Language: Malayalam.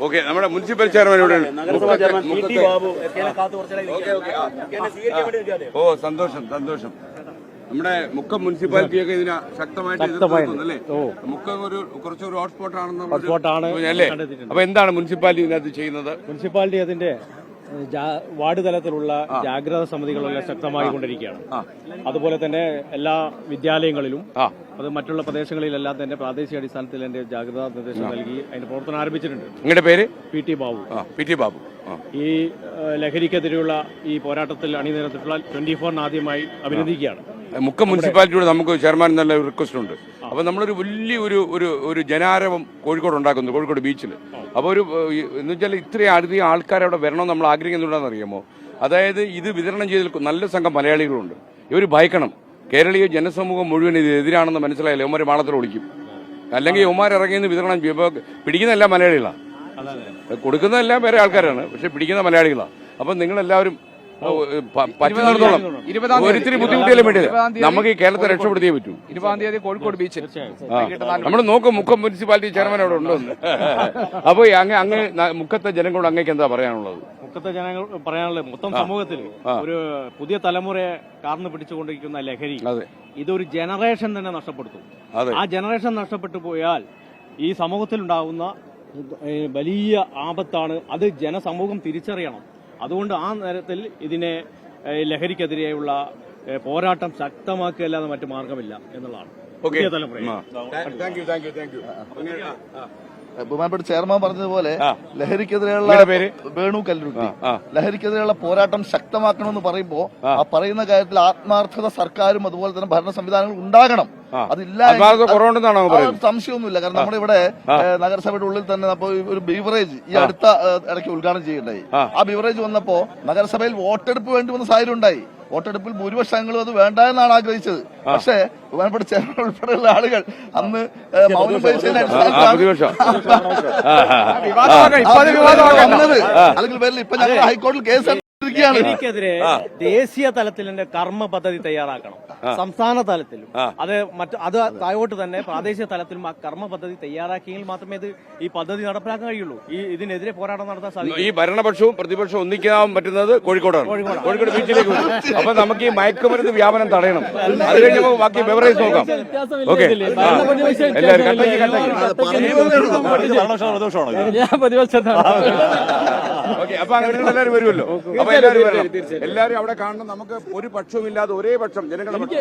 ഓക്കെ, നമ്മുടെ മുനിസിപ്പൽ ചെയർമാൻ ഇവിടെ ഓ സന്തോഷം സന്തോഷം. നമ്മുടെ മുക്കം മുനിസിപ്പാലിറ്റിയൊക്കെ ഇതിന് ശക്തമായിട്ട് എതിർക്കുന്നല്ലേ? മുക്കം കുറച്ചൊരു ഹോട്ട്സ്പോട്ട് ആണെന്ന് അല്ലേ? അപ്പൊ എന്താണ് മുനിസിപ്പാലിറ്റി ഇതിനകത്ത് ചെയ്യുന്നത്? മുനിസിപ്പാലിറ്റി അതിന്റെ വാർഡ് തലത്തിലുള്ള ജാഗ്രതാ സമിതികളെല്ലാം ശക്തമായി കൊണ്ടിരിക്കുകയാണ്. അതുപോലെ തന്നെ എല്ലാ വിദ്യാലയങ്ങളിലും അത് മറ്റുള്ള പ്രദേശങ്ങളിലെല്ലാം തന്നെ പ്രാദേശിക അടിസ്ഥാനത്തിൽ എന്റെ ജാഗ്രതാ നിർദ്ദേശം നൽകി അതിന്റെ പ്രവർത്തനം ആരംഭിച്ചിട്ടുണ്ട്. നിങ്ങളുടെ പേര്? PT ബാബു. PT ബാബു. ഈ ലഹരിക്കെതിരെയുള്ള ഈ പോരാട്ടത്തിൽ അണിനിരന്നിട്ടുള്ള 24 ആദ്യമായി അഭിനന്ദിക്കുകയാണ്. മുക്കം മുനിസിപ്പാലിറ്റിയോട് നമുക്ക് ചെയർമാൻ നല്ല റിക്വസ്റ്റ് ഉണ്ട്. അപ്പോൾ നമ്മളൊരു വലിയ ഒരു ജനാരവം കോഴിക്കോട് ഉണ്ടാക്കുന്നു, കോഴിക്കോട് ബീച്ചിൽ. അപ്പോൾ എന്ന് വെച്ചാൽ ഇത്രയും അധികം ആൾക്കാർ അവിടെ വരണമെന്ന് നമ്മൾ ആഗ്രഹിക്കുന്നുണ്ടെന്ന് അറിയാമോ? അതായത് ഇത് വിതരണം ചെയ്തതിൽ നല്ല സംഘം മലയാളികളുണ്ട്. ഇവർ ഭയക്കണം. കേരളീയ ജനസമൂഹം മുഴുവൻ ഇത് എതിരാണെന്ന് മനസ്സിലായില്ല, ഇവന്മാർ മാളത്തിൽ ഒളിക്കും. അല്ലെങ്കിൽ ഇവന്മാർ ഇറങ്ങിയെന്ന് വിതരണം ചെയ്യുമ്പോൾ പിടിക്കുന്ന എല്ലാം മലയാളികളാണ്, കൊടുക്കുന്നതെല്ലാം വേറെ ആൾക്കാരാണ്, പക്ഷെ പിടിക്കുന്ന മലയാളികളാണ്. അപ്പം നിങ്ങളെല്ലാവരും പറ്റുന്നിടത്തോളം ഒരിത്തിരി ബുദ്ധിമുട്ടിയാലും വേണ്ടിയത് നമുക്ക് ഈ കേരളത്തെ രക്ഷപ്പെടുത്തിയേ പറ്റൂ. 20-ാം തീയതി കോഴിക്കോട് ബീച്ചിൽ നമ്മൾ നോക്കും മുക്കം മുനിസിപ്പാലിറ്റി ചെയർമാൻ അവിടെ ഉണ്ടോന്ന്. അപ്പൊ അങ്ങ് മുക്കത്തെ ജനങ്ങളോട് അങ്ങേക്ക് എന്താ പറയാനുള്ളത്? മുക്കത്തെ ജനങ്ങൾ പറയാനുള്ളത് മൊത്തം സമൂഹത്തിൽ ഒരു പുതിയ തലമുറയെ കാർന്നു പിടിച്ചുകൊണ്ടിരിക്കുന്ന ലഹരി ഇതൊരു ജനറേഷൻ തന്നെ നഷ്ടപ്പെടുത്തും. ആ ജനറേഷൻ നഷ്ടപ്പെട്ടു പോയാൽ ഈ സമൂഹത്തിലുണ്ടാകുന്ന വലിയ ആപത്താണ്. അത് ജനസമൂഹം തിരിച്ചറിയണം. അതുകൊണ്ട് ആ നേരത്തിൽ ഇതിനെ ലഹരിക്കെതിരെയുള്ള പോരാട്ടം ശക്തമാക്കുകയല്ലാതെ മറ്റു മാർഗമില്ല എന്നുള്ളതാണ്. ബഹുമാനപ്പെട്ട ചെയർമാൻ പറഞ്ഞതുപോലെ ലഹരിക്കെതിരെയുള്ള വേണു കല്ലുരുട്ടി ലഹരിക്കെതിരെയുള്ള പോരാട്ടം ശക്തമാക്കണമെന്ന് പറയുമ്പോ ആ പറയുന്ന കാര്യത്തിൽ ആത്മാർത്ഥത സർക്കാരും അതുപോലെ തന്നെ ഭരണ സംവിധാനങ്ങളും ഉണ്ടാകണം. അതില്ല സംശയമൊന്നുമില്ല. കാരണം നമ്മുടെ ഇവിടെ നഗരസഭയുടെ ഉള്ളിൽ തന്നെ അപ്പൊ ഒരു ബീവറേജ് ഈ അടുത്ത ഇടയ്ക്ക് ഉദ്ഘാടനം ചെയ്യുണ്ടായി. ആ ബീവറേജ് വന്നപ്പോ നഗരസഭയിൽ വോട്ടെടുപ്പ് വേണ്ടി വന്ന സാഹചര്യം ഉണ്ടായി. വോട്ടെടുപ്പിൽ ഭൂരിപക്ഷങ്ങളും അത് വേണ്ട എന്നാണ് ആഗ്രഹിച്ചത്. പക്ഷേ ബഹുമാനപ്പെട്ട ചെയർമാൻ ഉൾപ്പെടെയുള്ള ആളുകൾ അന്ന് മൗനം പരിശീലന അല്ലെങ്കിൽ പേരിൽ ഇപ്പൊ ഞങ്ങൾ ഹൈക്കോടതിയിൽ കേസ് ലഹരിക്കെതിരെ ദേശീയ തലത്തിൽ കർമ്മ പദ്ധതി തയ്യാറാക്കണം. സംസ്ഥാന തലത്തിലും അത് താഴോട്ട് തന്നെ പ്രാദേശിക തലത്തിലും ആ കർമ്മ പദ്ധതി തയ്യാറാക്കിയെങ്കിൽ മാത്രമേ ഈ പദ്ധതി നടപ്പിലാക്കാൻ കഴിയുള്ളൂ. ഇതിനെതിരെ പോരാട്ടം നടത്താൻ സാധിക്കും. ഈ ഭരണപക്ഷവും പ്രതിപക്ഷവും ഒന്നിക്കാൻ പറ്റുന്നത് കോഴിക്കോടാണ്. കോഴിക്കോട് ബീച്ചിലേക്ക് വരും. അപ്പൊ നമുക്ക് ഈ മയക്കുമരുന്ന് വ്യാപനം തടയണം. അത് കഴിഞ്ഞപ്പോൾ ബാക്കി ബെവറേജ് നോക്കാം. ഓക്കെ, എല്ലാവരും അപ്പൊ അങ്ങനെ എല്ലാവരും വരുമല്ലോ. അപ്പൊ എല്ലാവരും അവിടെ കാണണം. നമുക്ക് ഒരു പക്ഷവുമില്ലാതെ ഒരേ പക്ഷം ജനങ്ങളുടെ പക്ഷം.